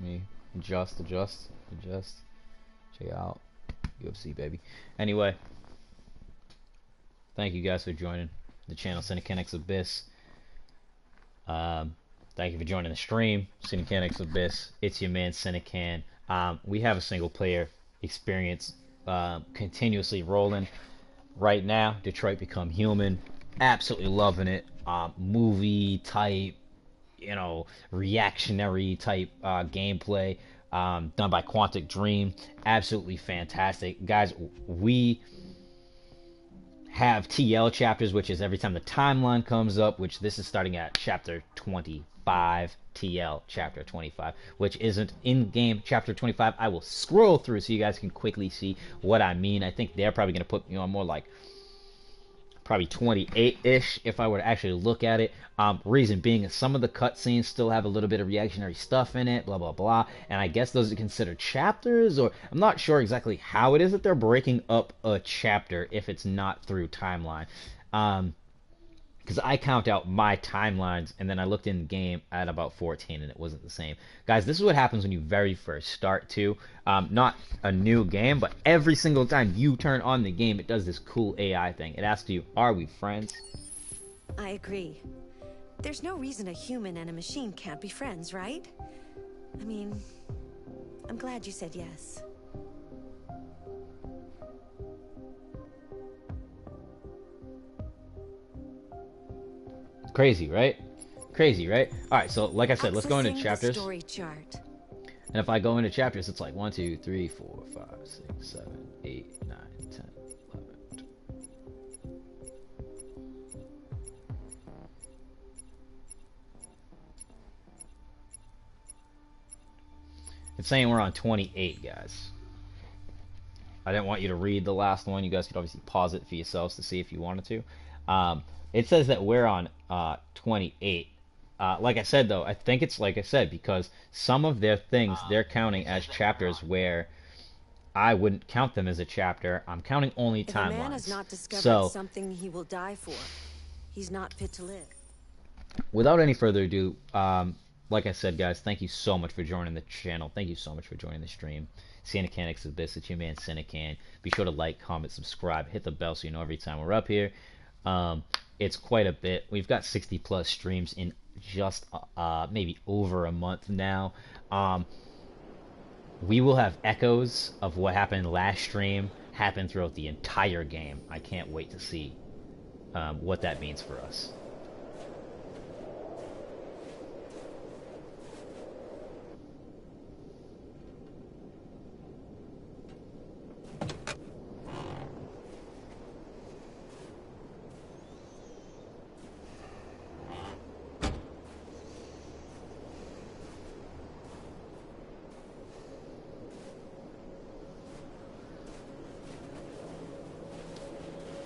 me adjust. Check out UFC, baby. Anyway, thank you guys for joining the channel, SinakanXAbyss. Thank you for joining the stream, SinakanXAbyss. It's your man, Sinakan. We have a single player experience continuously rolling right now. Detroit Become Human. Absolutely loving it. Movie type, reactionary type gameplay done by Quantic Dream. Absolutely fantastic. Guys, we have TL chapters, which is every time the timeline comes up, which this is starting at chapter 25, TL chapter 25, which isn't in-game chapter 25. I will scroll through so you guys can quickly see what I mean. I think they're probably going to put, more like probably 28-ish if I were to actually look at it. Reason being is some of the cutscenes still have a little bit of reactionary stuff in it, blah, blah, blah. And I guess those are considered chapters, or I'm not sure exactly how it is that they're breaking up a chapter if it's not through timeline. Because I count out my timelines, and then I looked in the game at about 14, and it wasn't the same. Guys, this is what happens when you very first start to. Not a new game, but every single time you turn on the game, it does this cool AI thing. It asks you, are we friends? I agree. There's no reason a human and a machine can't be friends, right? I mean, I'm glad you said yes. Crazy, right? Crazy, right? All right, so like I said, let's go into chapters. Story chart. And if I go into chapters, it's like 1, 2, 3, 4, 5, 6, 7, 8, 9, 10, 11. It's saying we're on 28, guys. I didn't want you to read the last one. You guys could obviously pause it for yourselves to see if you wanted to. It says that we're on 28. Like I said, though, I think it's like I said, because some of their things they're counting as chapters where I wouldn't count them as a chapter. I'm counting only timelines. If a man has not discovered something he will die for, he's not fit to live. Without any further ado, like I said, guys, thank you so much for joining the channel. Thank you so much for joining the stream. SinakanXAbyss, it's your man Sinakan. Be sure to like, comment, subscribe, hit the bell so you know every time we're up here. It's quite a bit. We've got 60 plus streams in just maybe over a month now. We will have echoes of what happened last stream happen throughout the entire game. I can't wait to see what that means for us.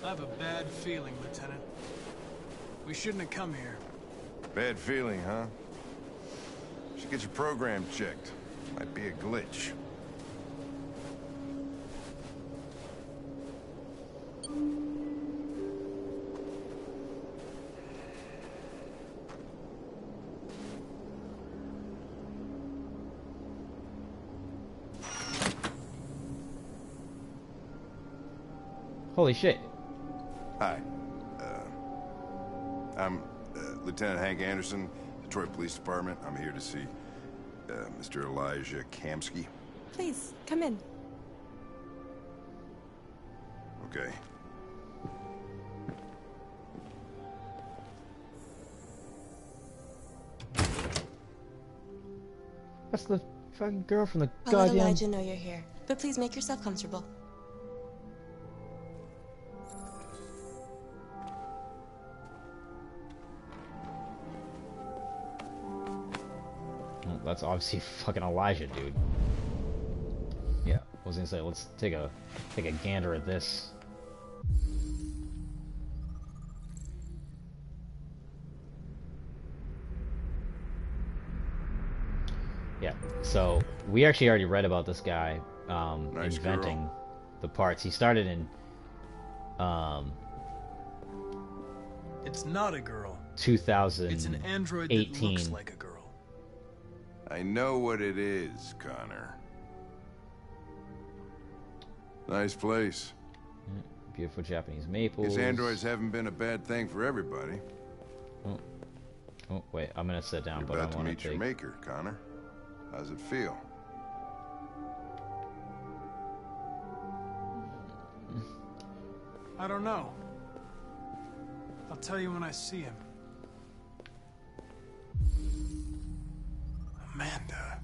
I have a bad feeling, Lieutenant. We shouldn't have come here. Bad feeling, huh? Should get your program checked. Might be a glitch. Holy shit. Hi. I'm Lieutenant Hank Anderson, Detroit Police Department. I'm here to see Mr. Elijah Kamsky. Please, come in. Okay. That's the fucking girl from the I'll let goddamn... Elijah know you're here, but please make yourself comfortable. That's obviously fucking Elijah, dude. Yeah, I was gonna say, let's take a gander at this. Yeah, so we actually already read about this guy Nice inventing girl. the parts. He started in It's not a girl. 2018. It's an android that looks like a girl. I know what it is, Connor. Nice place. Beautiful Japanese maples. Guess androids haven't been a bad thing for everybody. Oh, wait, I'm gonna sit down, You're but I about to want meet to your maker, Connor. How's it feel? I don't know. I'll tell you when I see him. Amanda.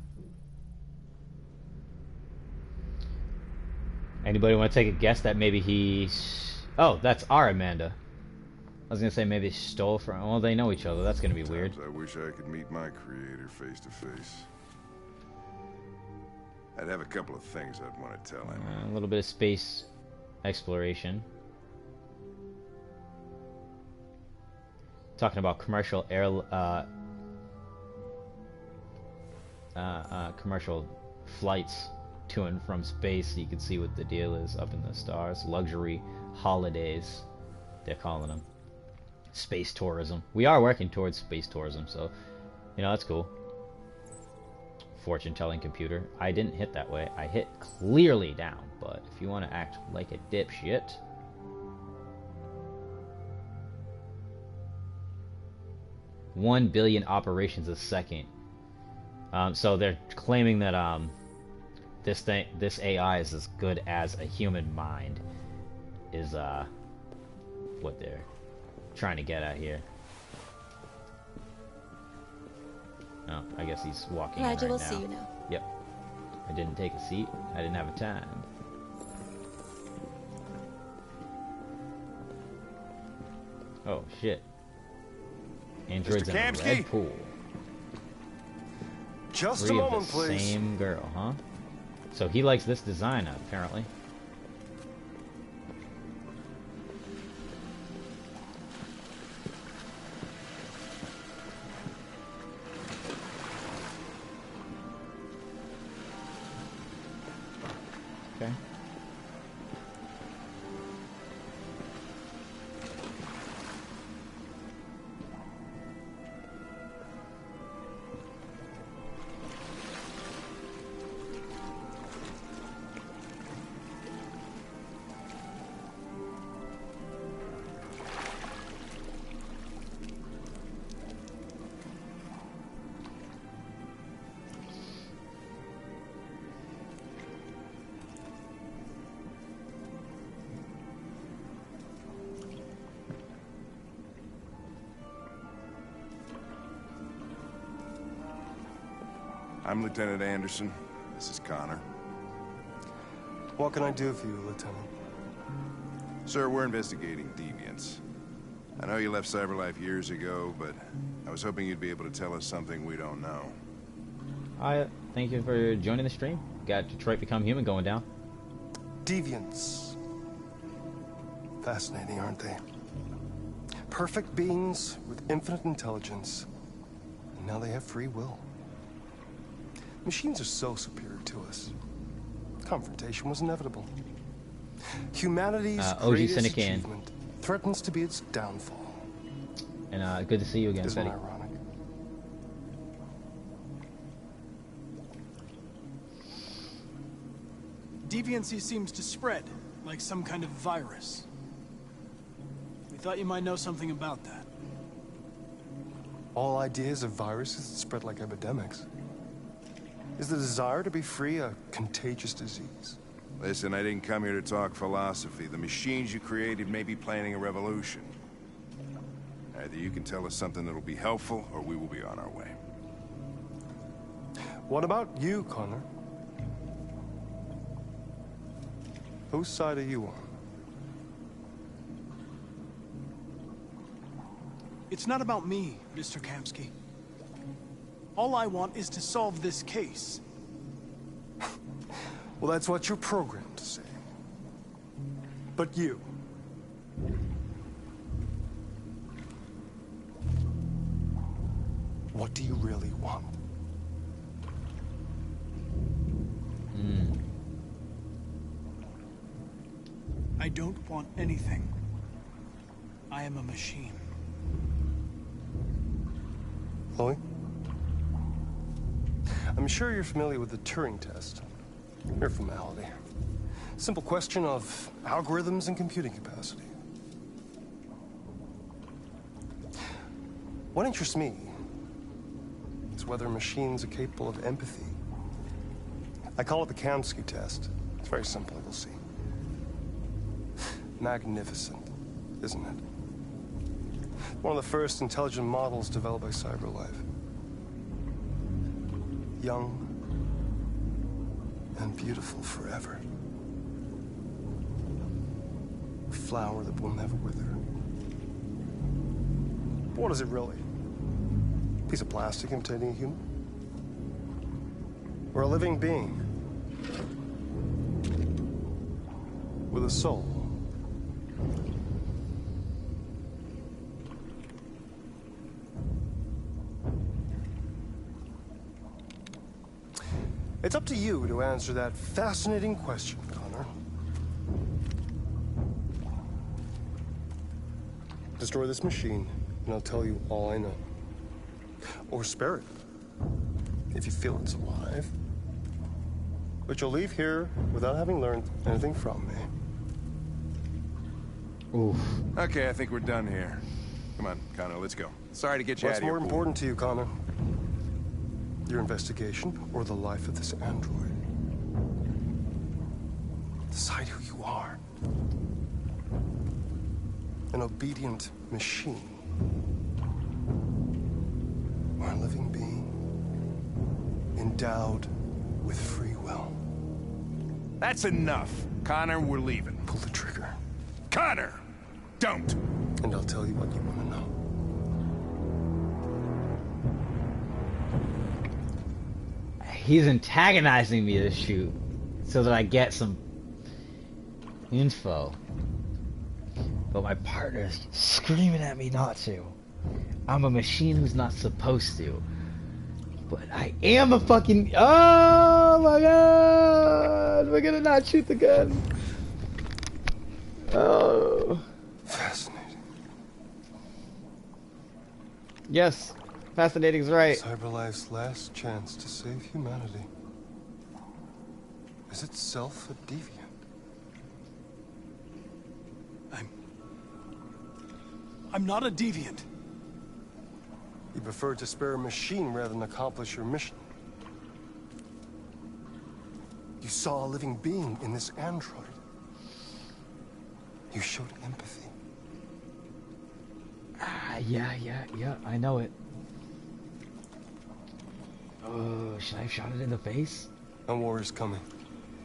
Anybody want to take a guess that maybe he's... Oh, that's our Amanda. I was gonna say maybe he stole from... Well, they know each other. That's gonna be weird. I wish I could meet my creator face to face. I'd have a couple of things I'd want to tell him. A little bit of space exploration. Talking about commercial commercial flights to and from space, so you can see what the deal is up in the stars. Luxury holidays, they're calling them. Space tourism. We are working towards space tourism, so you know that's cool. Fortune telling computer. I didn't hit that way. I hit clearly down, but if you want to act like a dipshit. $1 billion operations a second. So they're claiming that this AI is as good as a human mind. Is what they're trying to get at here. Oh, I guess he's walking in right Nigel will now. see you now. Yep. I didn't take a seat. I didn't have a time. Oh shit. Androids in a red pool. Just Three a of moment, the please. same girl, huh? So he likes this design, apparently. Okay. I'm Lieutenant Anderson. This is Connor. What can I do for you, Lieutenant? Sir, we're investigating deviants. I know you left Cyberlife years ago, but I was hoping you'd be able to tell us something we don't know. Thank you for joining the stream. Got Detroit Become Human going down. Deviants. Fascinating, aren't they? Perfect beings with infinite intelligence. And now they have free will. Machines are so superior to us. Confrontation was inevitable. Humanity's OG greatest Sinakan. achievement threatens to be its downfall. And good to see you again, Isn't Betty. it ironic? Deviancy seems to spread, like some kind of virus. We thought you might know something about that. All ideas of viruses that spread like epidemics. Is the desire to be free a contagious disease? Listen, I didn't come here to talk philosophy. The machines you created may be planning a revolution. Either you can tell us something that'll be helpful, or we will be on our way. What about you, Connor? Whose side are you on? It's not about me, Mr. Kamsky. All I want is to solve this case. Well, that's what you're programmed to say. But you... what do you really want? I don't want anything. I am a machine. Chloe? I'm sure you're familiar with the Turing test. Mere formality. Simple question of algorithms and computing capacity. What interests me is whether machines are capable of empathy. I call it the Kamsky test. It's very simple, you'll see. Magnificent, isn't it? One of the first intelligent models developed by CyberLife. Young and beautiful forever. A flower that will never wither. But what is it really? A piece of plastic imitating a human? Or a living being? With a soul? It's up to you to answer that fascinating question, Connor. Destroy this machine, and I'll tell you all I know. Or spare it, if you feel it's alive. But you'll leave here without having learned anything from me. Oof. Okay, I think we're done here. Come on, Connor, let's go. Sorry to get you out of here. What's more important to you, Connor? Your investigation or the life of this android? Decide who you are. An obedient machine. Or a living being. Endowed with free will. That's enough. Connor, we're leaving. Pull the trigger. Connor! Don't! And I'll tell you what you want to know. He's antagonizing me to shoot so that I get some info. But my partner's screaming at me not to. I'm a machine who's not supposed to. But I am a fucking... Oh my god! We're gonna not shoot the gun. Oh. Fascinating. Yes. Fascinating's right. CyberLife's last chance to save humanity. Is itself a deviant? I'm not a deviant. You prefer to spare a machine rather than accomplish your mission. You saw a living being in this android. You showed empathy. Yeah, I know it. Oh, should I have shot it in the face? A war is coming.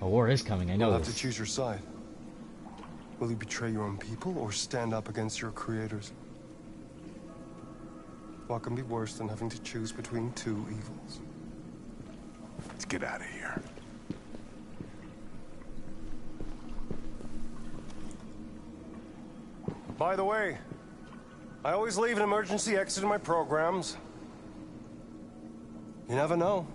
A war is coming, I know You'll have this. to choose your side. Will you betray your own people or stand up against your creators? What can be worse than having to choose between two evils? Let's get out of here. By the way, I always leave an emergency exit in my programs. You never know.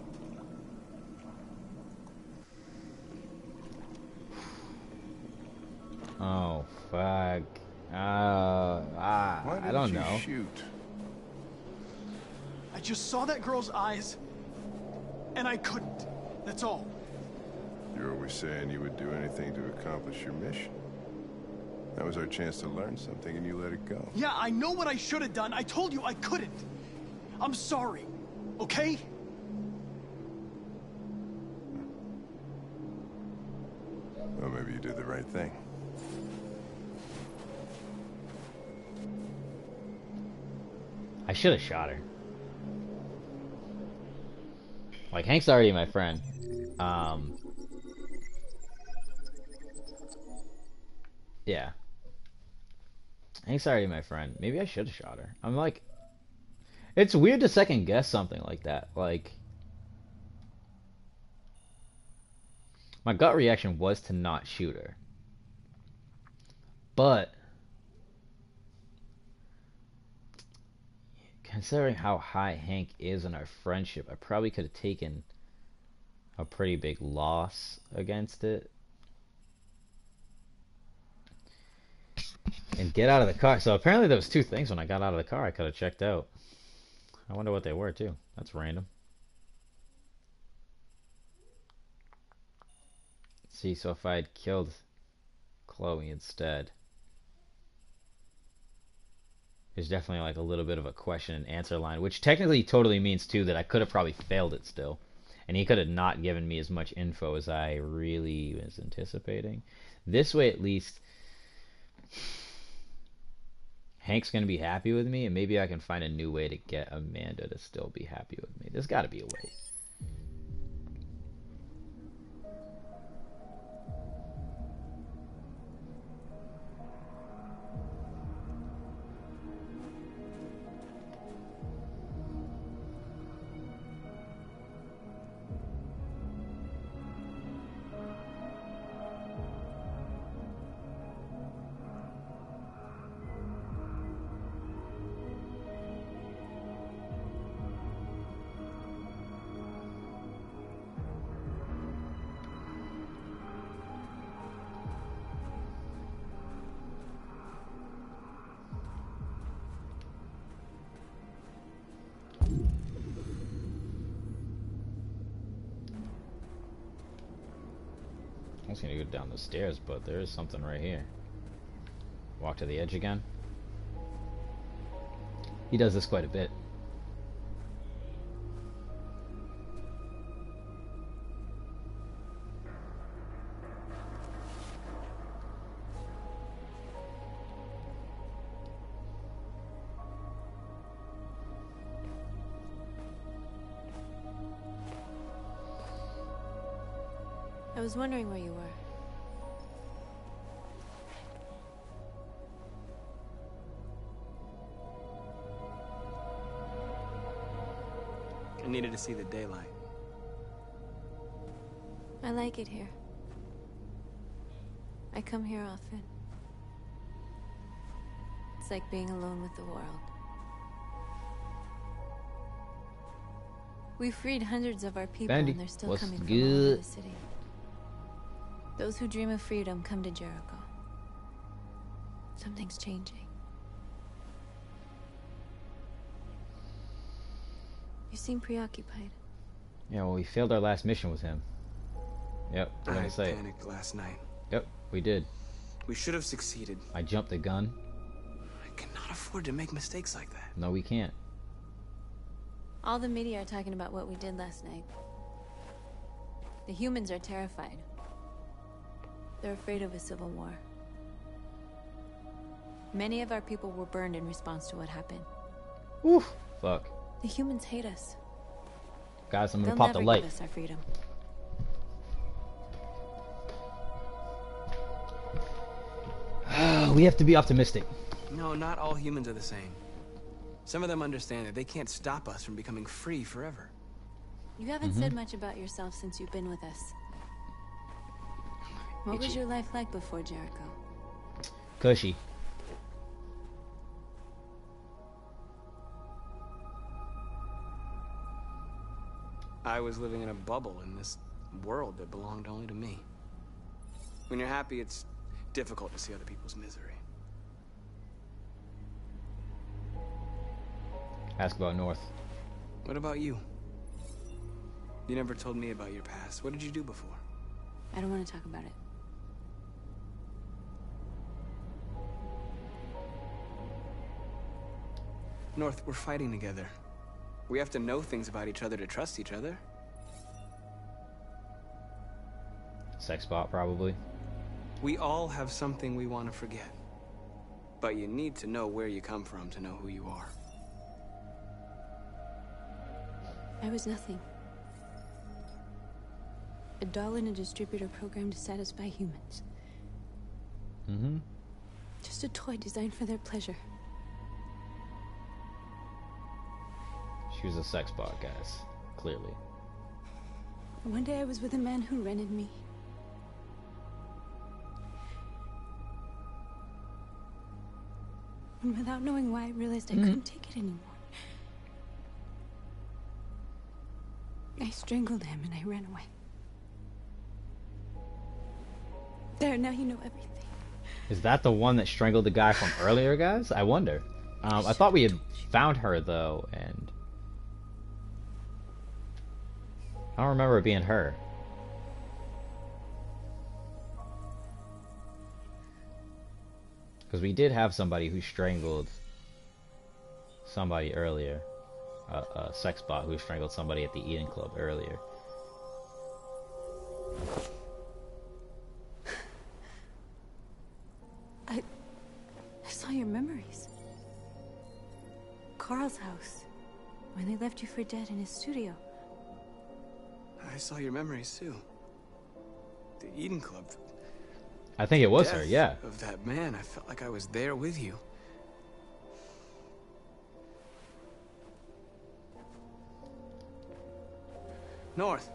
Oh, fuck. I don't know. Shoot. I just saw that girl's eyes, and I couldn't. That's all. You're always saying you would do anything to accomplish your mission. That was our chance to learn something, and you let it go. Yeah, I know what I should have done. I told you I couldn't. I'm sorry, okay? Well, maybe you did the right thing. I should have shot her. Like, Hank's already my friend. Yeah. Hank's already my friend. Maybe I should have shot her. I'm like... It's weird to second guess something like that. Like... My gut reaction was to not shoot her. But... Considering how high Hank is in our friendship, I probably could have taken a pretty big loss against it. And get out of the car. So apparently there was two things when I got out of the car I could have checked out. I wonder what they were too. That's random. See, so if I had killed Chloe instead, there's definitely like a little bit of a question and answer line, which technically totally means too that I could have probably failed it still, and he could have not given me as much info as I really was anticipating. This way, at least, Hank's gonna be happy with me, and maybe I can find a new way to get Amanda to still be happy with me. There's got to be a way. I was gonna go down the stairs, but there is something right here. Walk to the edge again. He does this quite a bit. I was wondering where you were. I needed to see the daylight. I like it here. I come here often. It's like being alone with the world. We freed hundreds of our people, Bandy, and they're still what's coming from all over good? the city. Those who dream of freedom come to Jericho. Something's changing. You seem preoccupied. Yeah, well, we failed our last mission with him. Yep, we're gonna say I it. panicked last night. Yep, we did. We should have succeeded. I jumped the gun. I cannot afford to make mistakes like that. No, we can't. All the media are talking about what we did last night. The humans are terrified. They're afraid of a civil war. Many of our people were burned in response to what happened. Oof. Fuck. The humans hate us. Guys, I'm gonna They'll pop the never light. give us our freedom. We have to be optimistic. No, not all humans are the same. Some of them understand that they can't stop us from becoming free forever. You haven't said much about yourself since you've been with us. What was your life like before Jericho? Cushy. I was living in a bubble in this world that belonged only to me. When you're happy, it's difficult to see other people's misery. Ask about North. What about you? You never told me about your past. What did you do before? I don't want to talk about it. North, we're fighting together. We have to know things about each other to trust each other. Sex bot, probably. We all have something we want to forget. But you need to know where you come from to know who you are. I was nothing. A doll in a distributor program to satisfy humans. Mm-hmm. Just a toy designed for their pleasure. She was a sex bot, guys. Clearly. One day I was with a man who rented me. And without knowing why, I realized I couldn't take it anymore. I strangled him and I ran away. There, now you know everything. Is that the one that strangled the guy from earlier, guys? I wonder. I thought we had found her, though, and... I don't remember it being her. Because we did have somebody who strangled somebody earlier. A sex bot who strangled somebody at the Eden Club earlier. I saw your memories. Carl's house. When they left you for dead in his studio. I saw your memories too. The Eden Club. I think it was Death her, yeah. Of that man, I felt like I was there with you. North.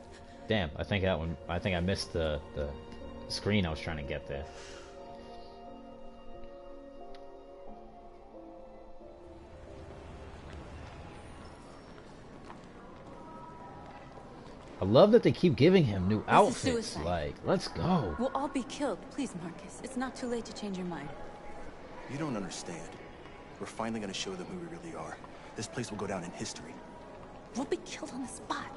Damn, I think I missed the screen I was trying to get there. I love that they keep giving him new outfits. suicide. Like, let's go. We'll all be killed. Please, Marcus. It's not too late to change your mind. You don't understand. We're finally gonna show them who we really are. This place will go down in history. We'll be killed on the spot.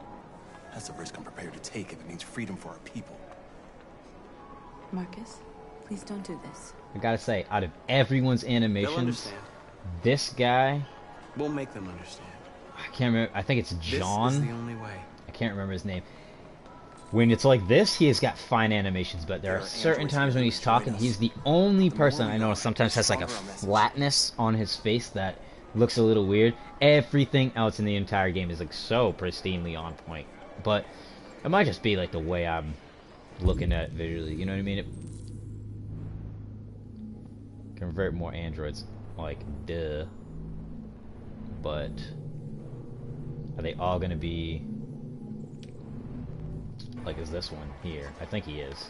That's a risk I'm prepared to take if it means freedom for our people. Marcus, please don't do this. I gotta say, out of everyone's They'll animations, understand. this guy, We'll make them understand. I can't remember, I think it's John. This is the only way. I can't remember his name. When it's like this, he has got fine animations, but there are certain times when he's talking, he's the only person I know sometimes has like a flatness on his face that looks a little weird. Everything else in the entire game is like so pristinely on point. But it might just be like the way I'm looking at it visually, you know what I mean? Convert more androids, like, duh. But are they all gonna be like, is this one here? I think he is.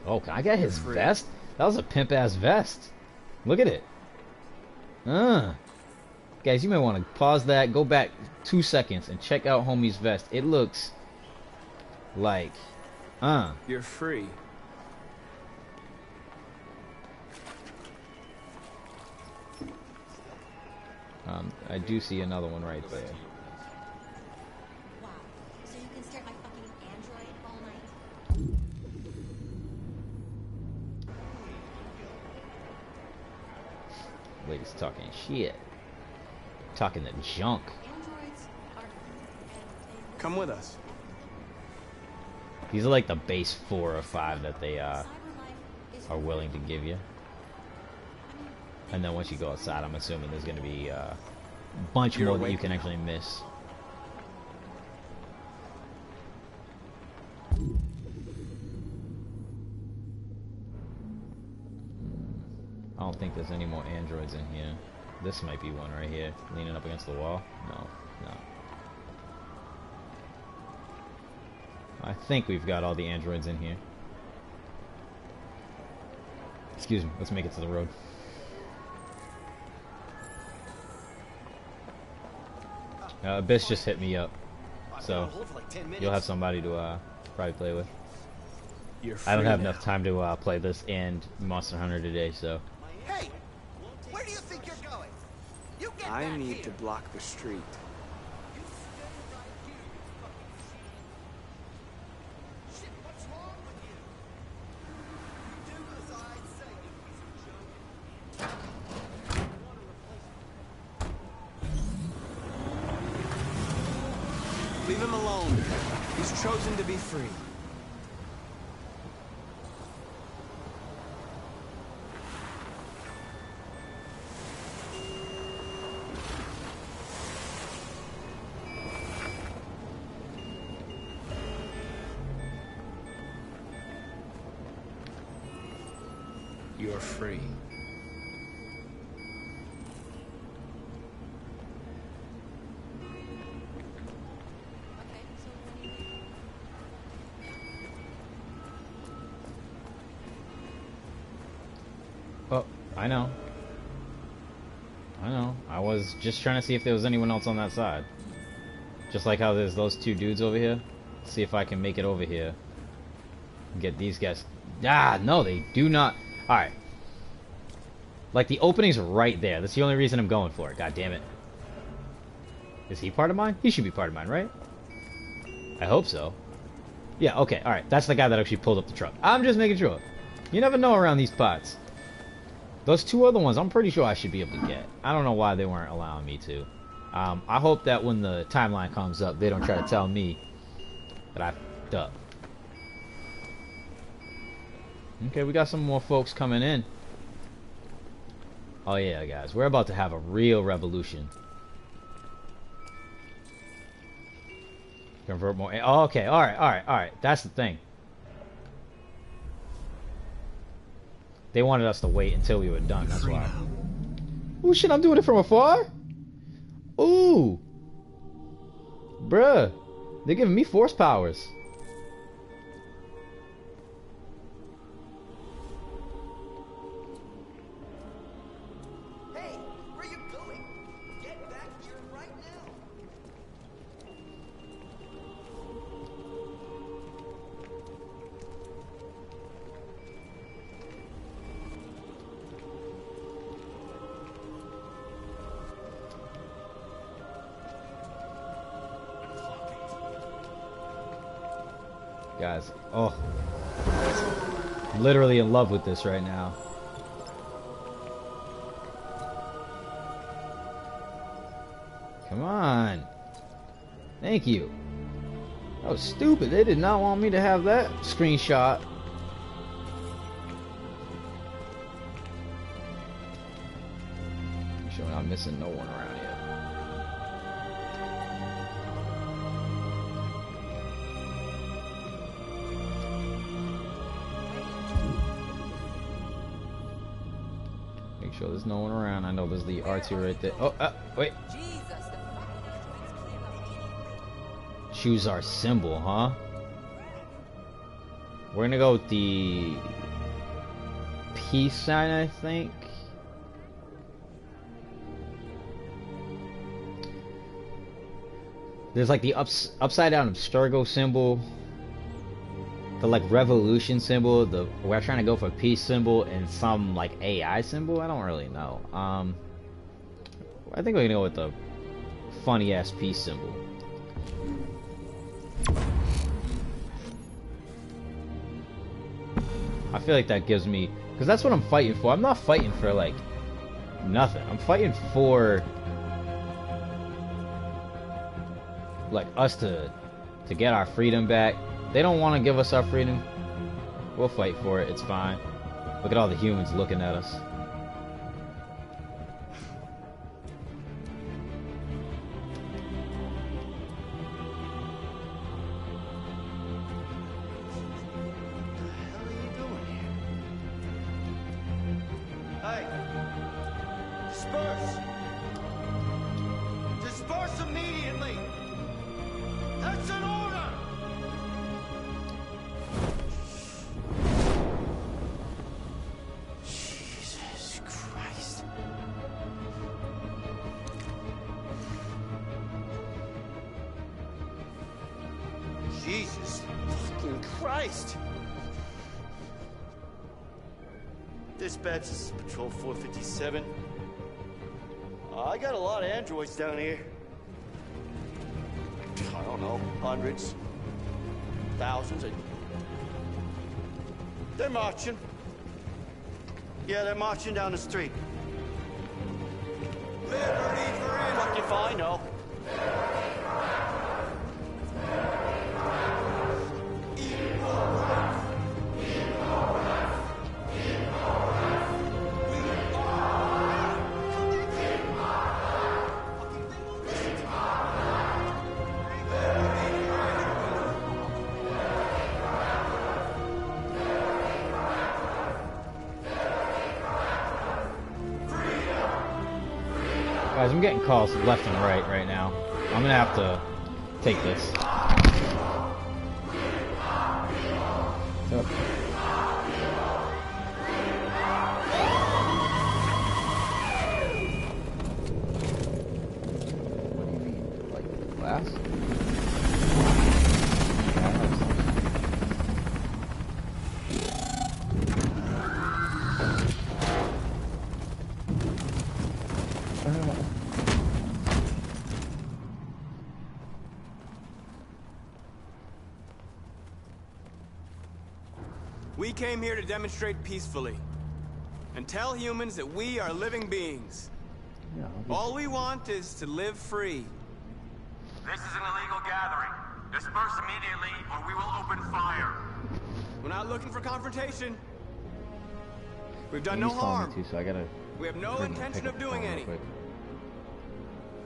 Oh, can I get his vest? That was a pimp-ass vest. Look at it. Guys, you may want to pause that, go back 2 seconds, and check out homie's vest. It looks like, You're free. I do see another one right there. Wow. So you can stare at my fucking android all night? Lady's talking shit. Talking the junk. Androids are... Come with us. These are like the base 4 or 5 that they Cyber life is... are willing to give you. And then once you go outside, I'm assuming there's going to be a bunch more that you can actually miss. I don't think there's any more androids in here. This might be one right here, leaning up against the wall. No. I think we've got all the androids in here. Excuse me, let's make it to the road. Abyss just hit me up, so you'll have somebody to probably play with. I don't have enough time to play this and Monster Hunter today, so. Hey, where do you think you're going? You get I back need here. to block the street. You stay right here, you fucking machine. Shit, what's wrong with you? You do as I say, you piece of junk. Leave him alone. He's chosen to be free. You're free. Okay, so when you leave... Oh, I know. I was just trying to see if there was anyone else on that side. Just like how there's those 2 dudes over here. See if I can make it over here. Get these guys. Ah, no, they do not. Alright. Like, the opening's right there. That's the only reason I'm going for it. God damn it. Is he part of mine? He should be part of mine, right? I hope so. Yeah, okay, alright. That's the guy that actually pulled up the truck. I'm just making sure. You never know around these pots. Those two other ones, I'm pretty sure I should be able to get. I don't know why they weren't allowing me to. I hope that when the timeline comes up, they don't try to tell me that I f***ed up. Okay, we got some more folks coming in. Oh yeah, guys, we're about to have a real revolution. Convert more. Oh, okay, all right. That's the thing. They wanted us to wait until we were done. That's why. Ooh, shit! I'm doing it from afar. Ooh, bruh, they're giving me force powers. Hey, where you going? Get back here right now. Guys, oh, I'm literally in love with this right now. Come on. Thank you. That was stupid. They did not want me to have that screenshot. Make sure I'm not missing no one around here. Make sure there's no one around. I know there's the R2 right there. Oh, wait. Choose our symbol, huh? We're gonna go with the peace sign, I think. There's like the upside down abstergo symbol, the like revolution symbol, we're trying to go for peace symbol, and some like AI symbol. I don't really know. I think we're gonna go with the funny ass peace symbol. I feel like that gives me, because that's what I'm fighting for. I'm not fighting for like nothing. I'm fighting for like us to get our freedom back. They don't want to give us our freedom. We'll fight for it. It's fine. Look at all the humans looking at us. Hey! Disperse! Disperse immediately! That's an order! Jesus Christ. Jesus fucking Christ! Dispatch, this is Patrol 457. I got a lot of androids down here. I don't know, hundreds, thousands. They're marching. Yeah, they're marching down the street. Liberty for fuck if I know. Guys, I'm getting calls left and right now. I'm gonna have to take this. So. What do you mean? Like glass? We came here to demonstrate peacefully. And tell humans that we are living beings. Yeah, All we want is to live free. This is an illegal gathering. Disperse immediately, or we will open fire. We're not looking for confrontation. We've done he's no calling harm. me too, so I gotta. We have no intention of doing any.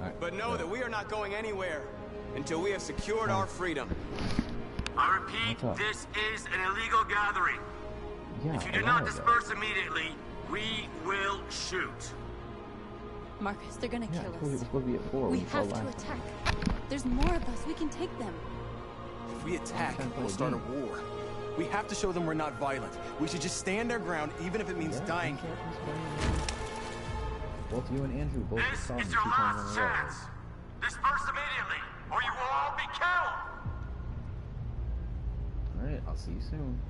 Alright, But know that we are not going anywhere until we have secured our freedom. I repeat, What's up? this is an illegal gathering. Yeah, If you a do while not ago. disperse immediately, we will shoot. Marcus, they're gonna Yeah, I kill told you it was us. supposed to be at 4. We when have saw to last attack. There's more of us. We can take them. If we attack, Sounds we'll like start a me. war. We have to show them we're not violent. We should just stand our ground, even if it means Yeah, dying okay, here. that's fine. Both you and Andrew both This saw me is 2 your times last in a row. chance. Disperse immediately, or you will all be killed. Alright, I'll see you soon.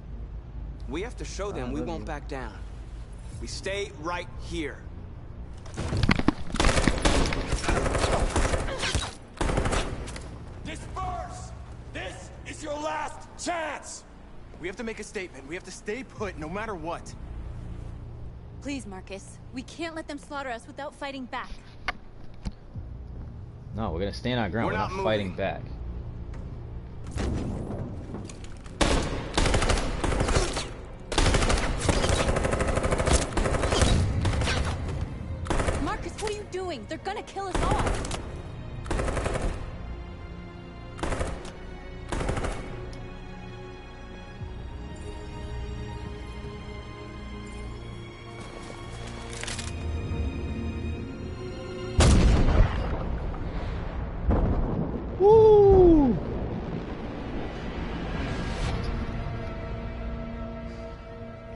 We have to show them I we love won't you. back down. We stay right here. Disperse! This is your last chance! We have to make a statement. We have to stay put, no matter what. Please, Marcus. We can't let them slaughter us without fighting back. No, we're gonna stand our ground. We're We're not not fighting moving. back. Marcus, what are you doing? They're gonna kill us all. Woo!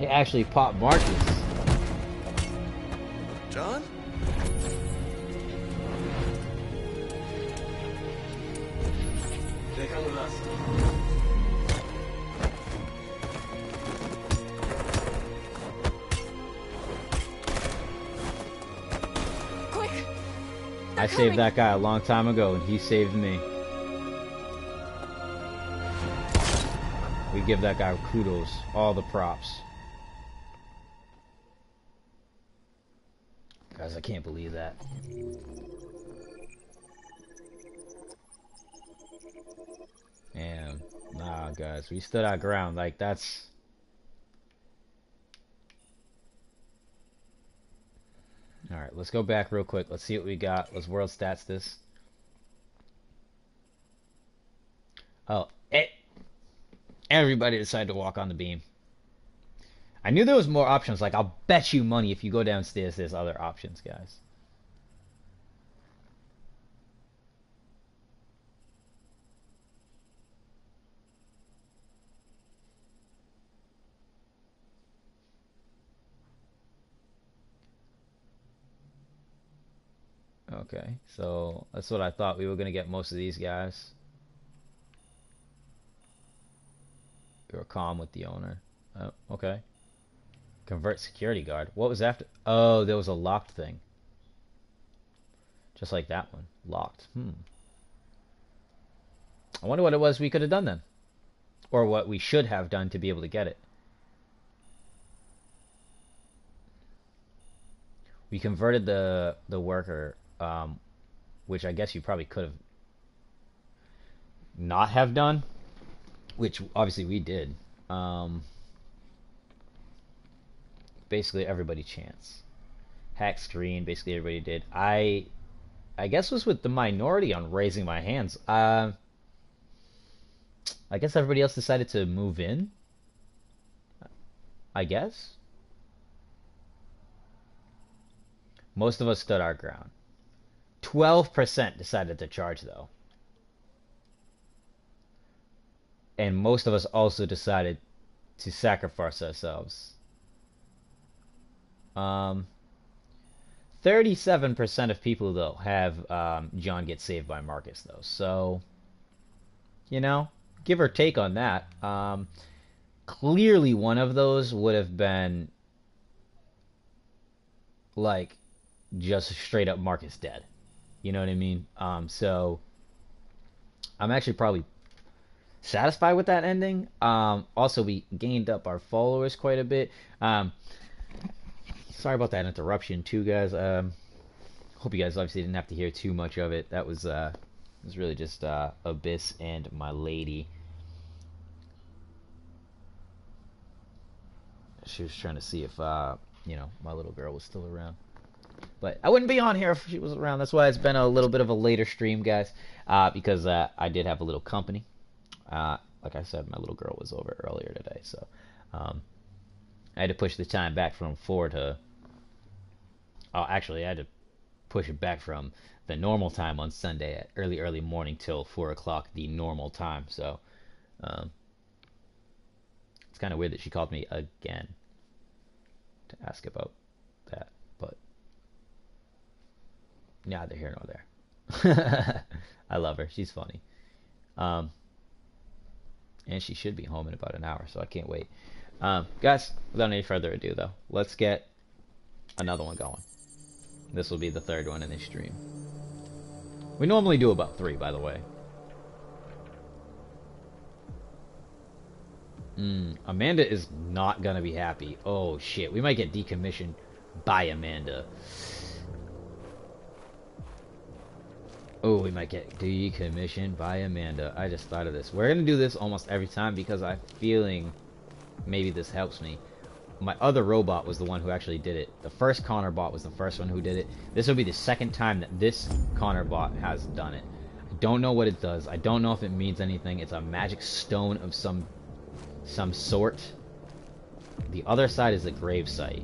It actually popped Marcus. John? They come with us. Quick! I saved that guy a long time ago, and he saved me. We give that guy kudos, all the props. Guys, I can't believe that. And nah, guys, we stood our ground. Like, that's... Alright, let's go back real quick. Let's see what we got. Let's world stats this. Oh, everybody decided to walk on the beam. I knew there was more options. Like, I'll bet you money if you go downstairs, there's other options, guys. Okay, so that's what I thought. We were going to get most of these guys. We were calm with the owner. Oh, okay. Convert security guard. What was after? Oh, there was a locked thing. Just like that one. Locked. I wonder what it was we could have done then. Or what we should have done to be able to get it. We converted the worker, which I guess you probably could have not have done, which obviously we did. Basically everybody chance. Hack screen, basically everybody did. I guess was with the minority on raising my hands. I guess everybody else decided to move in. I guess. Most of us stood our ground. 12% decided to charge, though. And most of us also decided to sacrifice ourselves. 37% of people, though, have John get saved by Marcus, though. So, you know, give or take on that. Clearly, one of those would have been, like, just straight up Marcus dead. You know what I mean? So, I'm actually probably satisfied with that ending. Also, we gained up our followers quite a bit. Sorry about that interruption, too, guys. Hope you guys obviously didn't have to hear too much of it. That was it was really just Abyss and my lady. She was trying to see if you know, my little girl was still around. But I wouldn't be on here if she was around. That's why it's been a little bit of a later stream, guys. Because I did have a little company. Like I said, my little girl was over earlier today, so I had to push the time back from 4 to. Oh, actually, I had to push it back from the normal time on Sunday at early morning till 4 o'clock, the normal time. So it's kind of weird that she called me again to ask about that, but neither here nor there. I love her. She's funny. And she should be home in about an hour, so I can't wait. Guys, without any further ado, though, let's get another one going. This will be the third one in this stream. We normally do about 3, by the way. Amanda is not gonna be happy. Oh shit, we might get decommissioned by Amanda. Oh, we might get decommissioned by Amanda. I just thought of this. We're gonna do this almost every time because I'm feeling maybe this helps me. My other robot was the one who actually did it. The first Connor bot was the first one who did it. This will be the second time that this Connor bot has done it. I don't know what it does. I don't know if it means anything. It's a magic stone of some sort. The other side is a grave site.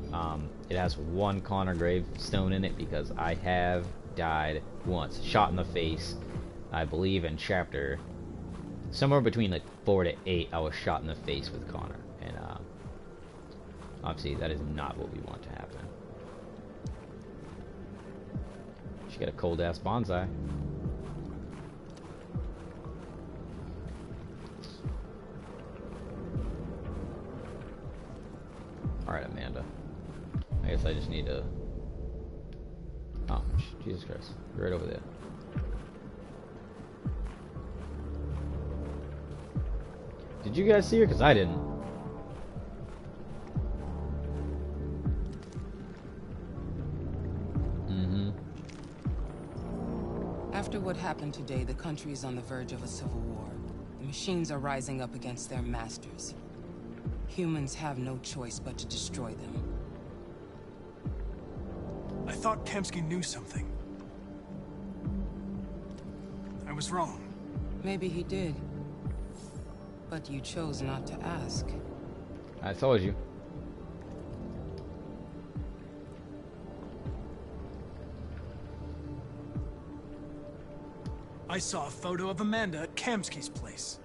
It has 1 Connor gravestone in it because I have died once, shot in the face. I believe in chapter somewhere between like 4 to 8, I was shot in the face with Connor, and obviously that is not what we want to happen. She got a cold ass bonsai. Alright, Amanda. I guess I just need to... Oh, Jesus Christ. Right over there. Did you guys see her? Because I didn't. After what happened today, the country is on the verge of a civil war. The machines are rising up against their masters. Humans have no choice but to destroy them. I thought Kemsky knew something. I was wrong. Maybe he did. But you chose not to ask. I told you. I saw a photo of Amanda at Kamsky's place.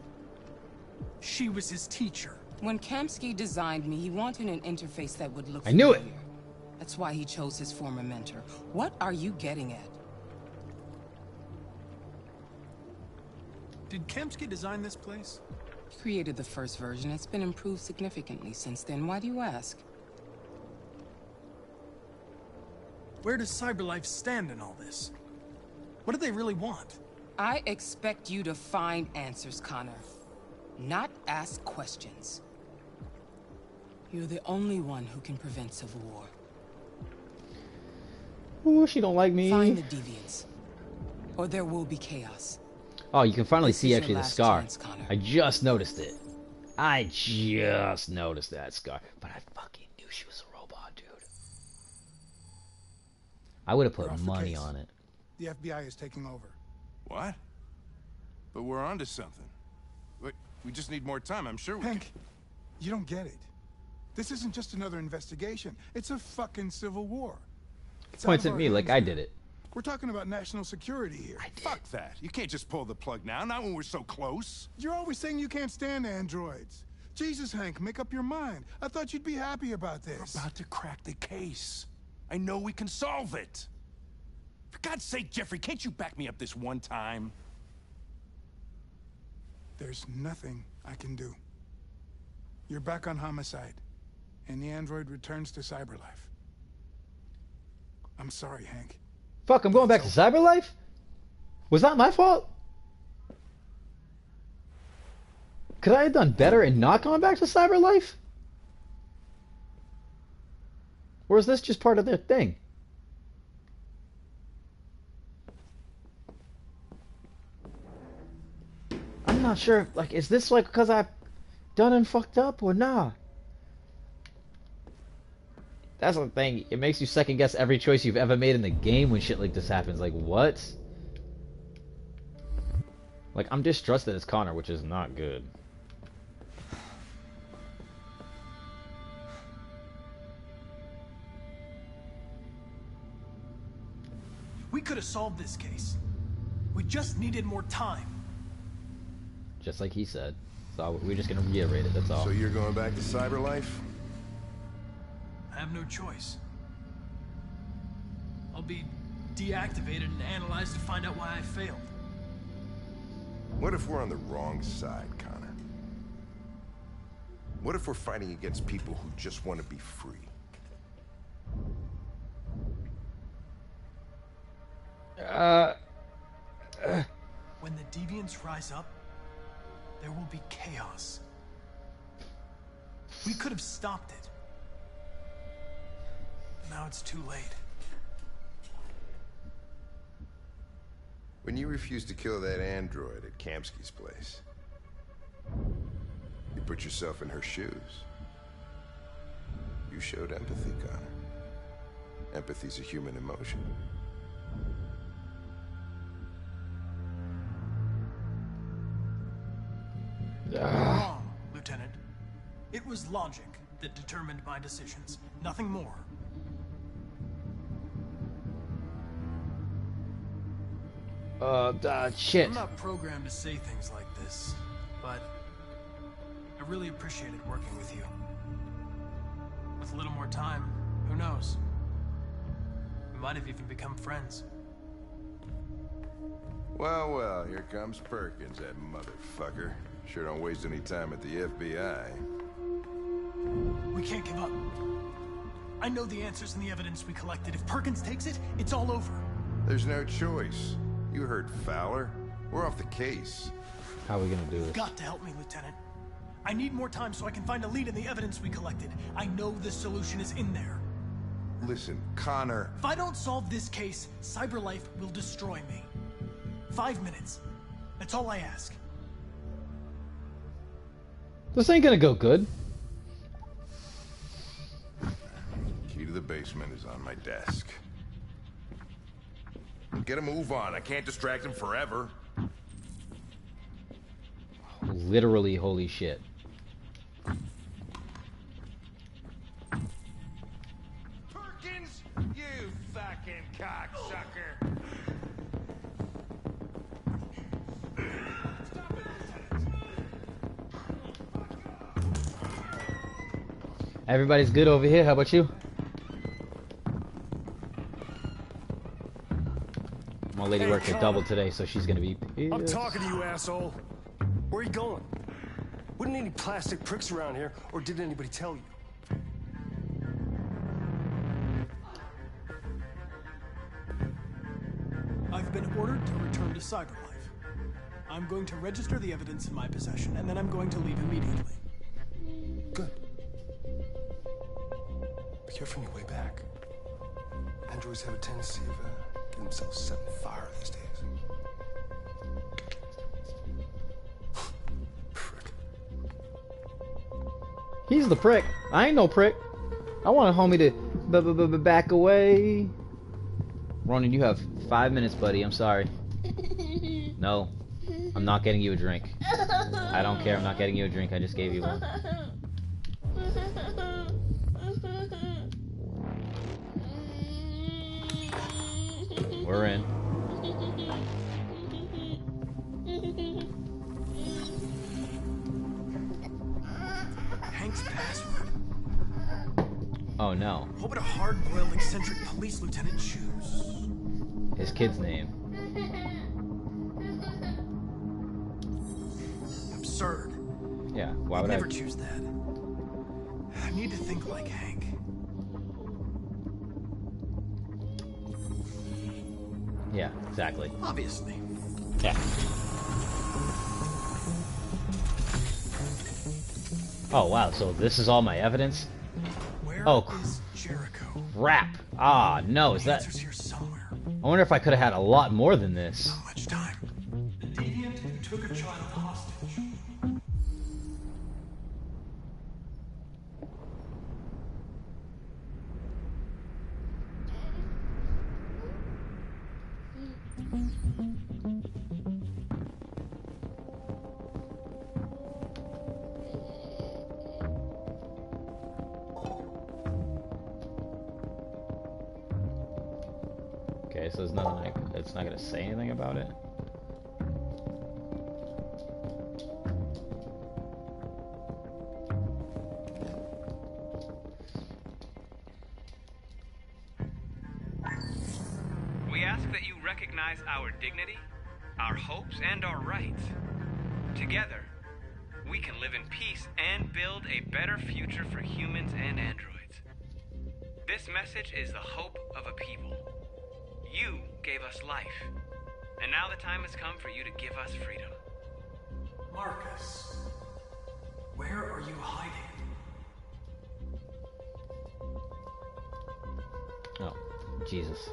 She was his teacher. When Kamsky designed me, he wanted an interface that would look I knew familiar. That's why he chose his former mentor. What are you getting at? Did Kamsky design this place? He created the first version. It's been improved significantly since then. Why do you ask? Where does CyberLife stand in all this? What do they really want? I expect you to find answers, Connor. Not ask questions. You're the only one who can prevent civil war. Ooh, she don't like me. Find the deviants, or there will be chaos. Oh, you can finally This see is actually your the last scar. chance, Connor. I just noticed it. I just noticed that scar. But I fucking knew she was a robot, dude. I would have We're put off the money case. on it. The FBI is taking over. What? But we're onto something. Wait, we just need more time. I'm sure we can... Hank, you don't get it. This isn't just another investigation. It's a fucking civil war. It's Points out at of me our like hands I now. did it. We're talking about national security here. Fuck that. You can't just pull the plug now, not when we're so close. You're always saying you can't stand androids. Jesus, Hank, make up your mind. I thought you'd be happy about this. We're about to crack the case. I know we can solve it. For God's sake, Jeffrey, can't you back me up this one time? There's nothing I can do. You're back on homicide, and the android returns to CyberLife. I'm sorry, Hank. Fuck, I'm going back to CyberLife? Was that my fault? Could I have done better in not going back to Cyberlife? Or is this just part of their thing? I'm not sure. Like, is this like because I've done and fucked up or nah? That's the thing. It makes you second guess every choice you've ever made in the game when shit like this happens. Like, what? Like, I'm distrusted as Connor, which is not good. We could have solved this case. We just needed more time. Just like he said. So we're just gonna reiterate it, that's all. So you're going back to Cyberlife? I have no choice. I'll be deactivated and analyzed to find out why I failed. What if we're on the wrong side, Connor? What if we're fighting against people who just want to be free? When the deviants rise up, there will be chaos. We could have stopped it. Now it's too late. When you refused to kill that android at Kamsky's place, you put yourself in her shoes. You showed empathy, Connor. Empathy's a human emotion. Wrong, Lieutenant. It was logic that determined my decisions, nothing more. Shit. I'm not programmed to say things like this, but I really appreciated working with you. With a little more time, who knows? We might have even become friends. Well, well, here comes Perkins, that motherfucker. Sure don't waste any time at the FBI. We can't give up. I know the answers and the evidence we collected. If Perkins takes it, it's all over. There's no choice. You heard Fowler. We're off the case. How are we gonna do You've this? got to help me, Lieutenant. I need more time so I can find a lead in the evidence we collected. I know the solution is in there. Listen, Connor. If I don't solve this case, Cyberlife will destroy me. 5 minutes. That's all I ask. This ain't gonna go good. Key to the basement is on my desk. Get a move on. I can't distract him forever. Literally, holy shit. Perkins, you fucking cocksucker. Everybody's good over here. How about you? My lady worked a double today, so she's gonna be pissed. I'm talking to you, asshole. Where are you going? Wouldn't any plastic pricks around here, or did anybody tell you? I've been ordered to return to Cyberlife. I'm going to register the evidence in my possession, and then I'm going to leave immediately. Good. Be careful on your way back. Androids have a tendency of getting themselves set on fire these days. Prick. He's the prick. I ain't no prick. I want a homie to back away. Ronan, you have 5 minutes, buddy. I'm sorry. No, I'm not getting you a drink. I don't care. I'm not getting you a drink. I just gave you one. We're in. Hank's password. Oh no. What would a hard-boiled, eccentric police lieutenant choose? His kid's name. Absurd. Yeah, why I'd would never I? choose that. I need to think like Hank. Yeah, exactly. Obviously. Yeah. Oh wow, so this is all my evidence? Where Oh is Jericho? crap. Ah, no, is The that... answer's here somewhere. I wonder if I could have had a lot more than this. How much time? The deviant who took a child hostage. Okay, so there's nothing like... It's not gonna say anything about it? We ask that you recognize our dignity, our hopes, and our rights. Together, we can live in peace and build a better future for humans and androids. This message is the hope of a people. You gave us life, and now the time has come for you to give us freedom. Marcus, where are you hiding? Oh, Jesus.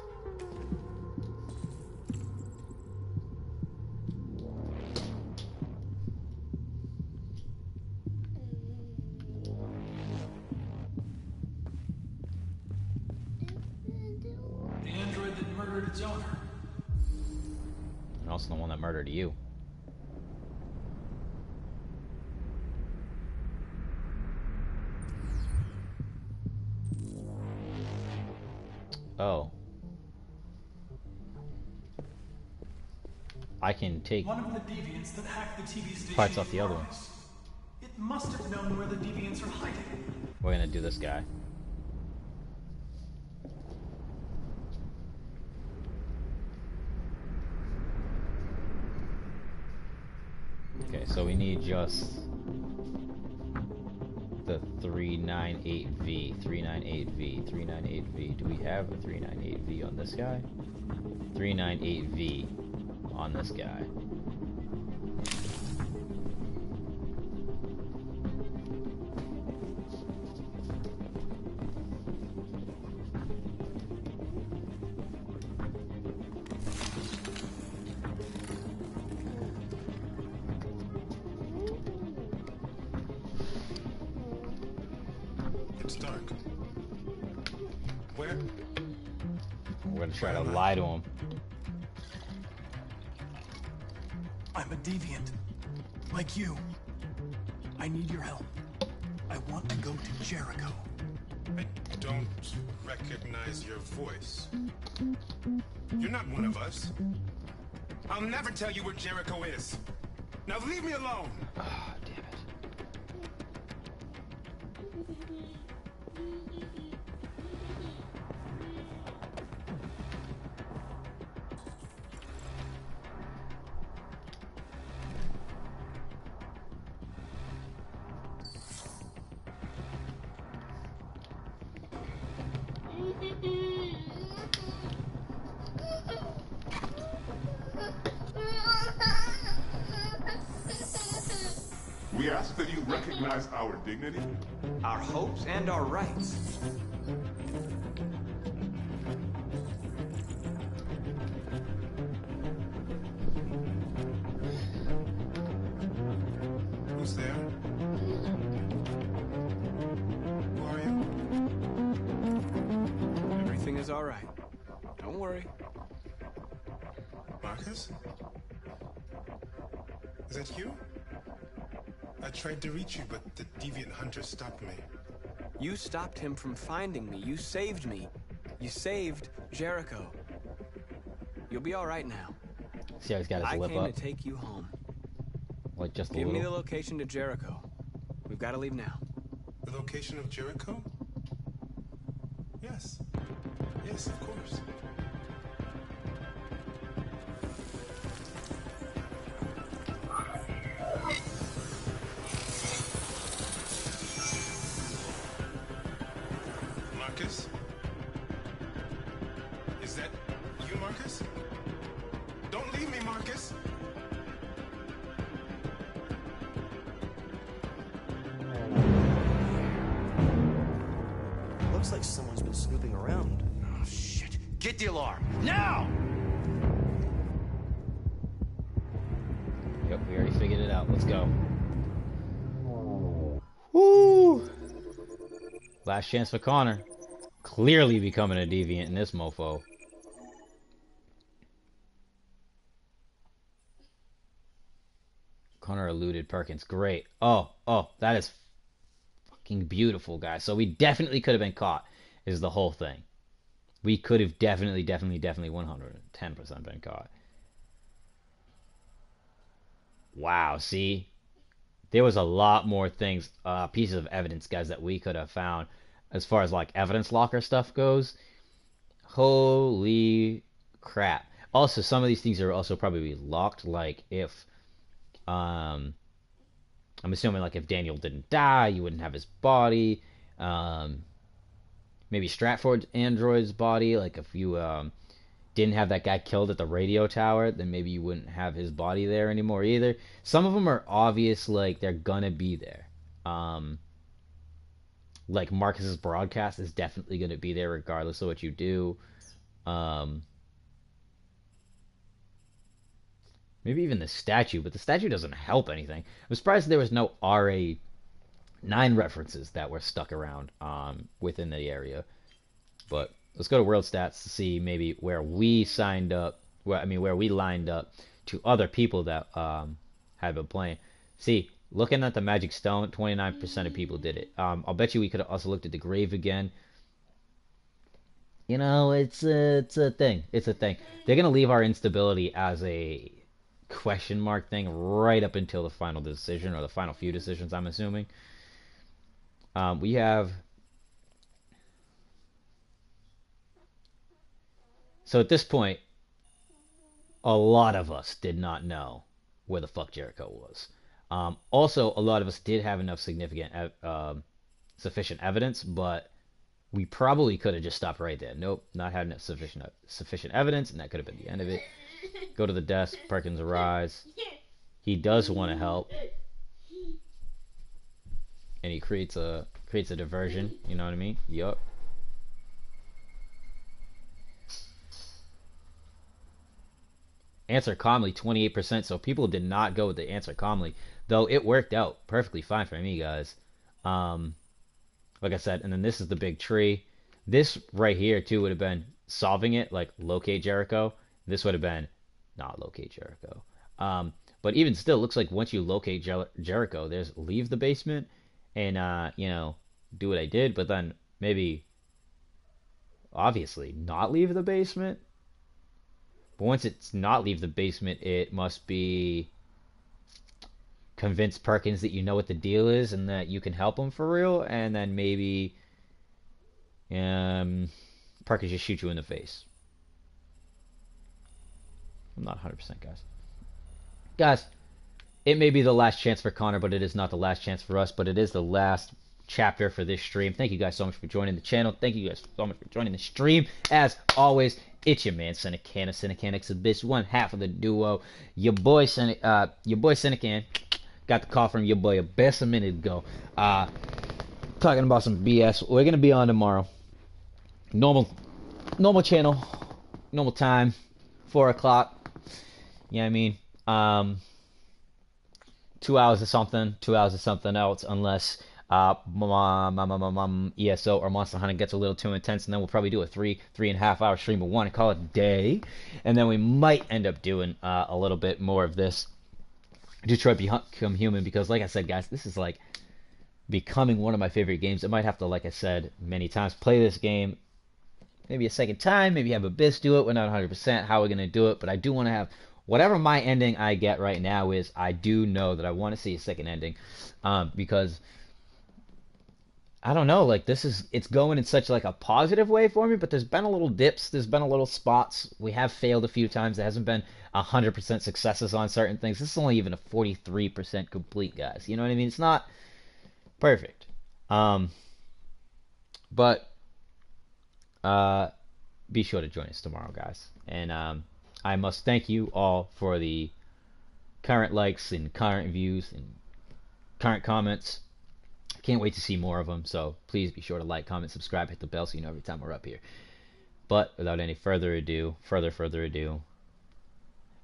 The android that murdered its owner. And also the one that murdered you. Oh. I can take One of the deviants that hacked the TV station. parts off the other one. Marcus. It must have known where the deviants are hiding. We're gonna do this guy. Okay, so we need just the 398V, 398V, 398V. Do we have a 398V on this guy? 398V on this guy. It's dark. Where? We're gonna try to lie to him. I'm a deviant. Like you. I need your help. I want to go to Jericho. I don't recognize your voice. You're not one of us. I'll never tell you where Jericho is. Now leave me alone. Ah, damn it. We ask that you recognize our dignity, Our hopes and our rights. Who's there? Who are you? Everything is all right. Don't worry. Marcus? Is that you? I tried to reach you, but the deviant hunter stopped me. You stopped him from finding me. You saved me. You saved Jericho. You'll be all right now. See how he's got his I lip came up? to take you home. Like just a Give me the little. location to Jericho. We've got to leave now. The location of Jericho? Yes. Yes, of course. Marcus? Is that you, Marcus? Don't leave me, Marcus! Looks like someone's been snooping around. Oh, shit. Get the alarm. Now! Yep, we already figured it out. Let's go. Woo! Last chance for Connor. Clearly becoming a deviant in this mofo. Connor eluded Perkins. Great. Oh, that is fucking beautiful, guys. So we definitely could have been caught, is the whole thing. We could have definitely 110% been caught. Wow, see? There was a lot more things, pieces of evidence, guys, that we could have found as far as, like, evidence locker stuff goes. Holy crap. Also, some of these things are also probably locked, like, if, I'm assuming, like, if Daniel didn't die, you wouldn't have his body. Maybe Stratford's android's body, like, if you, didn't have that guy killed at the radio tower, then maybe you wouldn't have his body there anymore either. Some of them are obvious, like, they're gonna be there. Like, Marcus's broadcast is definitely gonna be there regardless of what you do. Maybe even the statue, but the statue doesn't help anything. I'm surprised there was no RA9 references that were stuck around within the area. But let's go to world stats to see maybe where we signed up, where we lined up to other people that had been playing. See, looking at the Magic Stone, 29% of people did it. I'll bet you we could have also looked at the grave again. You know, it's a thing. It's a thing. They're gonna leave our instability as a question mark thing right up until the final decision, or the final few decisions, I'm assuming. We have... So at this point, a lot of us did not know where the fuck Jericho was. Also, a lot of us did have enough sufficient evidence, but we probably could have just stopped right there. Nope, not had enough sufficient evidence, and that could have been the end of it. Go to the desk. Perkins arrives. He does want to help, and he creates a diversion. You know what I mean? Yup. Answer calmly, 28%. So people did not go with the answer calmly, though it worked out perfectly fine for me, guys. Like I said, and then this is the big tree. This right here too would have been solving it, like locate Jericho. This would have been not locate Jericho. But even still, it looks like once you locate Jericho, there's leave the basement and you know, do what I did, but then maybe obviously not leave the basement. But once it's not leave the basement, it must be convince Perkins that you know what the deal is and that you can help him for real, and then maybe Perkins just shoot you in the face. I'm not 100%, guys. Guys, it may be the last chance for Connor, but it is not the last chance for us, but it is the last chapter for this stream. Thank you guys so much for joining the channel. Thank you guys so much for joining the stream. As always, it's your man Sinakan of SinakanXAbyss, one half of the duo. Your boy Sinakan got the call from your boy Abyss a minute ago. Talking about some BS. We're gonna be on tomorrow. Normal channel, normal time, 4 o'clock. You know what I mean? 2 hours of something, 2 hours of something else, unless ESO or Monster Hunter gets a little too intense, and then we'll probably do a 3.5 hour stream of one and call it a day. And then we might end up doing a little bit more of this Detroit Become Human, because like I said, guys, this is like becoming one of my favorite games. I might have to, like I said many times, play this game maybe a second time, maybe have Abyss do it. We're not 100% how we're going to do it, but I do want to have whatever my ending I get right now is. I do know that I want to see a second ending, because I don't know, like it's going in such like a positive way for me, but there's been a little dips, there's been a little spots. We have failed a few times. There hasn't been 100% successes on certain things. This is only even a 43% complete, guys. You know what I mean? It's not perfect. But be sure to join us tomorrow, guys. And I must thank you all for the current likes and current views and current comments. Can't wait to see more of them. So please be sure to like, comment, subscribe, hit the bell so you know every time we're up here. But without any further ado,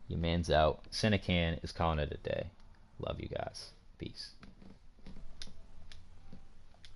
your man's out. Sinakan is calling it a day. Love you guys. Peace.